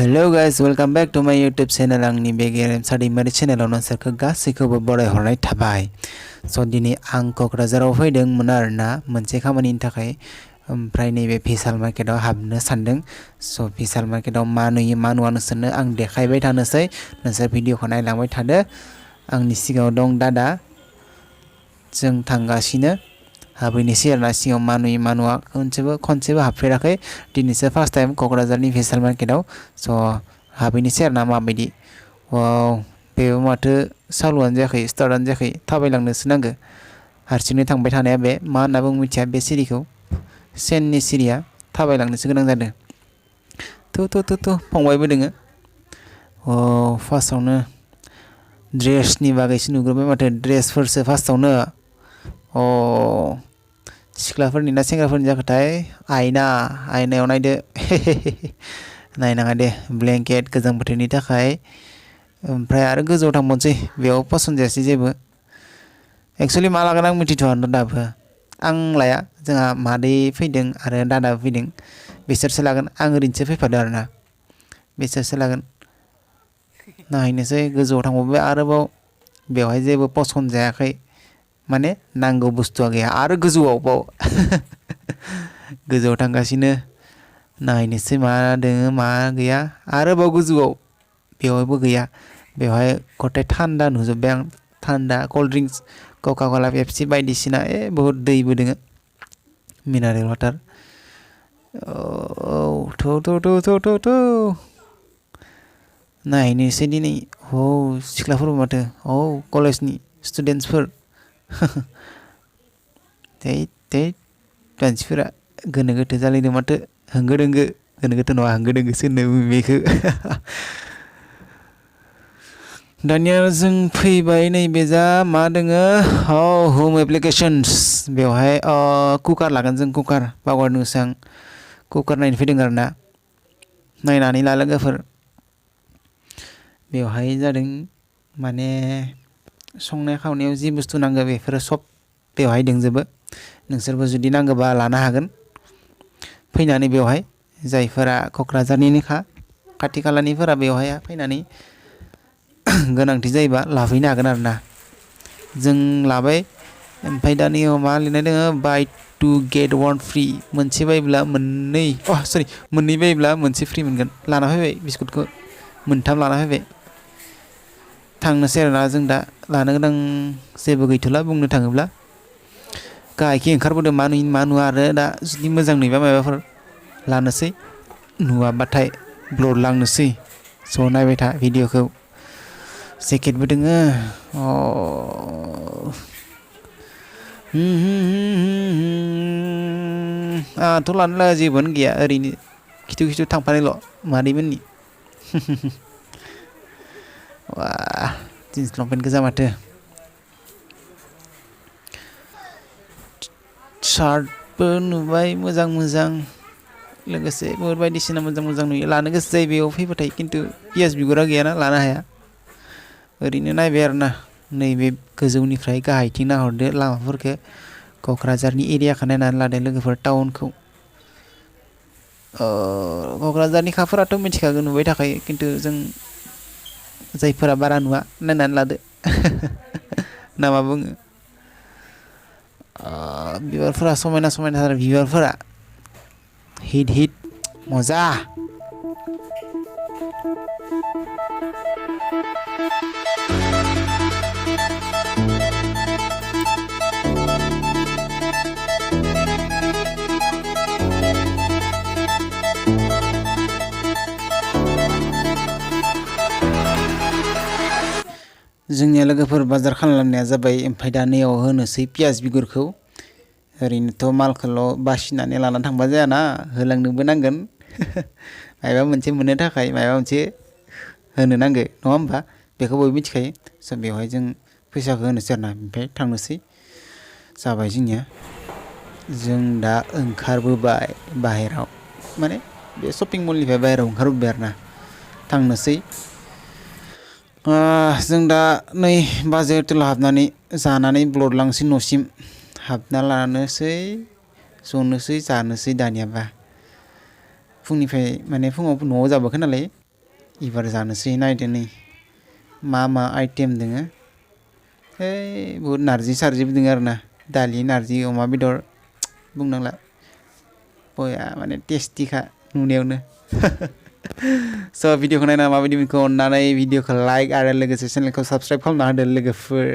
Hello guys welcome back to my YouTube channel आंनि बे गेरेमसा दैमारि चैनेलाव नोंसोरखौ गासैखौबो बरायहरनाय थाबाय। स' दिनै आं क'क्राझाराव फैदोंमोन आरोना मोनसे खामानिनि थाखाय। ओमफ्राय नैबे भिशाल मार्केटाव हाबनो सानदों। स' भिशाल मार्केटाव मा नुयो मा नुवा नोंसोरनो आं देखायबाय थानोसै। नोंसोर भिडिअखौ नायलांबाय थादो। आंनि सिगाङाव दं दादा। जों थांगासिनो हाबहैनोसै आरोना सिगाङाव मा नुयो मा नुवा खनसेबो हाबफेराखै। दिनैसो फार्स्ट टाइम क'क्राझारनि भिशाल मार्केटाव। स' हाबहैनोसै आरोना माबायदि। वाव बेबो माथो सालुआनो जायाखै स्टार्टआनो जायाखै थाबायलांनोसो नांगौ। हारसिंनो थांबाय थानाया बे मा होनना बुङो मिथिया बे सिरिखौ। सेननि सिरिया थाबायलांनोसो गोनां जादों। थु फंबायबो दोङो। फार्स्टआवनो ड्रेसनि बागैसो नुग्रोबाय माथो ड्रेसफोरसो फार्स्टआवनो। सिख्लाफोरनि ना सेंग्राफोरनि जाखोथाय आयनायाव नायदो। नायनाङा दे ब्लेंकेट गोजां बोथोरनि थाखाय। ओमफ्राय आरो गोजौआव थांबावनोसै बेयाव पसन्द जायासै जेबो। एक्सुवेलि मा लागोन आं मिथिथ'आ दाबो। आं लाया जोंहा मादै फैदों आरो दादाबो फैदों बिसोरसो लागोन आं ओरैनोसो फैफादों आरोना बिसोरसो लागोन। नायनोसै गोजौआव थांबावबाय आरोबाव बेवहाय जेबो पसन्द जायाखै। माने नांगौ बुस्थुआ गैया आरो गोजौआव बाव। गोजौआव थांगासिनो नायनोसै मा दोङो मा गैया आरोबाव गोजौआव बेवहायबो गैया। बेवहाय गथाय थान्दा नुजोब्बाय आं थान्दा कल्ड ड्रिंक्स कका कला पेपसि बायदिसिना बहुद दैबो दोङो मिनारेल वाटार। थौ नायनोसै दिनै सिख्लाफोरबो माथो कलेजनि स्टुडेन्टसफोर। मानसिफोरा गोनो गोथो जालायदों माथो होंगो दोंगो गोनो गोथो नङा होंगो दोंगोसो होनो बेखौ। दानिया जों फैबाय नैबे जा मा दोङो हम एप्लिकेशन्स बेवहाय कुकार लागोन जों कुकार बावगारदोंसो आं कुकार नायनो फैदों आरोना नायनानै ला लोगोफोर। बेवहाय जादों माने संनाय खावनायाव जि बुस्थु नांगौ बेफोरो सब बेवहाय दंजोबो। नोंसोरबो जुदि नांगौबा लानो हागोन फैनानै बेवहाय जायफोरा क'क्राझारनिनोखा खाथि खालानिफोरा बेवहाय फैनानै गोनांथि जायोबा लाफैनो हागोन आरोना। जों लाबाय ओमफ्राय दा नैयाव मा लिरनाय दोङो बाय टु गेट वान फ्रि मोनसे बायोब्ला मोननै बायोब्ला मोनसे फ्रि मोनगोन। लाना फैबाय बिस्कुटखौ मोनथाम लाना फैबाय। थांनोसै आरोना जों दा लानो गोनां जेबो गैथ'ला बुंनो थाङोब्ला। गाहायखि ओंखारबोदों मा नुयो मा नुवा आरो दा जुदि मोजां नुयोबा माबाफोर लानोसै नुवाबाथाय ब्लड लांनोसै। स' नायबाय था भिडिअखौ जेकेटबो दोङो। आंहाथ' लानो लागा जेबोआनो गैया ओरैनो खिथु थांफानायल' मादैमोननि। जिन्स लंपेन्ट गोजा माथो। शार्टबो नुबाय मोजां लोगोसे बहुत बायदिसिना मोजां नुयो लानो गोसो जायो बेयाव फैबाथाय खिन्थु पियास बिगुरा गैयाना लानो हाया। ओरैनो नायबाय आरोना नैबे गोजौनिफ्राय गाहायथिं नाहरदो लामाफोरखौ क'क्राझारनि एरियाखौ नायनानै लादो लोगोफोर टाउनखौ। क'क्राझारनि खाफोराथ' मिथिखागौ नुबाय थाखायो खिन्थु जों जायफोरा बारा नुवा नायनानै लादो। ना मा बुङो। बिबारफोरा समायना बिबारफोरा हिट मजा। जोंनिया लोगोफोर बाजार खालामनाया जाबाय ओमफ्राय दा नैयाव होनोसै पियास बिगुरखौ। ओरैनोथ' मालखौल' बासिनानै लानानै थांबा जायाना होलांनोबो नांगोन। माबा मोनसे मोननो थाखाय माबा मोनसे होनो नांगौ नङा होमबा बेखौ बयबो मिथिखायो। स' बेवहाय जों फैसाखौ होनोसै आरोना ओमफ्राय थांनोसै जाबाय जोंनिया। जों दा ओंखारबोबाय बाहेराव माने बे शपिं मलनिफ्राय बाहेरायाव ओंखारबोबाय आरोना थांनोसै। जों दा नै बाजै हटेलाव हाबनानै जानानै ब्लड लांसै न'सिम हाबना लानोसै जनोसै जानोसै दानियाबा फुंनिफ्राय माने फुङाव न'आव जाबोखो नालाय एबार जानोसै नायदो नै मा मा आइटेम दोङो बुहुद नारजि सारजिबो दोङो आरोना दालि नारजि अमा बेदर बुंनांला बया माने टेस्टिखा नुनायावनो स' भिडिअखौ नायना माबायदि मोनखो अननानै भिडिअखौ लाइक आरो लोगोसे चेनेलखौ साबस्क्राइब खालामना होदो लोगोफोर